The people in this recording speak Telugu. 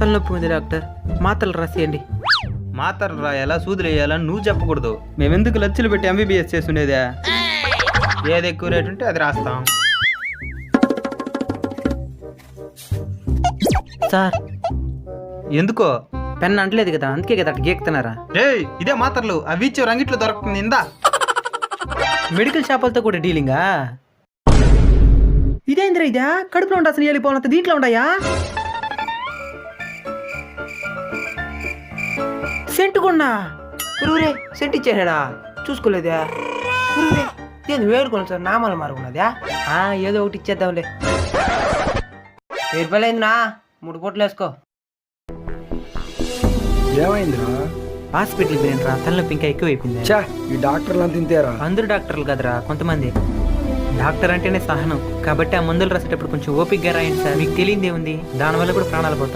తలనొప్పి ఉంది డాక్టర్, మాత్రలు రాసేయండి. మాత్రలు రాయాలా సూదులు వేయాలా నువ్వు చెప్పకూడదు. మేమెందుకు లక్షలు పెట్టి ఎంబీబీఎస్ చేస్తుండేదా? ఏది ఎక్కువ రేటు ఉంటే అది రాస్తాం. సార్ ఎందుకో? పెన్ అంటలేదు కదా, అందుకే కదా అట్లా గీక్తున్నారా? రే ఇదే మాత్రలు, అవి ఇచ్చే రంగిట్లో దొరుకుతుంది ఇందా. మెడికల్ షాపులతో కూడా డీలింగా? ఇదేంద్రా ఇదా? కడుపులో ఉండాల్సిన వెళ్ళిపోవాలంత దీంట్లో ఉన్నాయా? సెంటు కొన్నా? ఊరే సెంట్ ఇచ్చేసాడా? చూసుకోలేదా? ఊరే ఏంది వేడుకోను సార్, నామాలు మారుకున్నదా? ఏదో ఒకటి ఇచ్చేద్దాంలే. 1000 రూపాయలు అయిందినా, 3 పూటలు వేసుకో. ఏమైందిరా? హాస్పిటల్కి పోయినరా, తలనొప్పి ఇంకా ఎక్కువ అయిపోయింది. చా, ఈ డాక్టర్లు అంత ఇంతేరా? అందరూ డాక్టర్లు కదరా, కొంతమంది. డాక్టర్ అంటేనే సహనం, కాబట్టి ఆ మందులు రాసేటప్పుడు కొంచెం ఓపికగా రాయండి సార్. మీకు తెలియదే ఉంది, దానివల్ల కూడా ప్రాణాలు పోతాయి.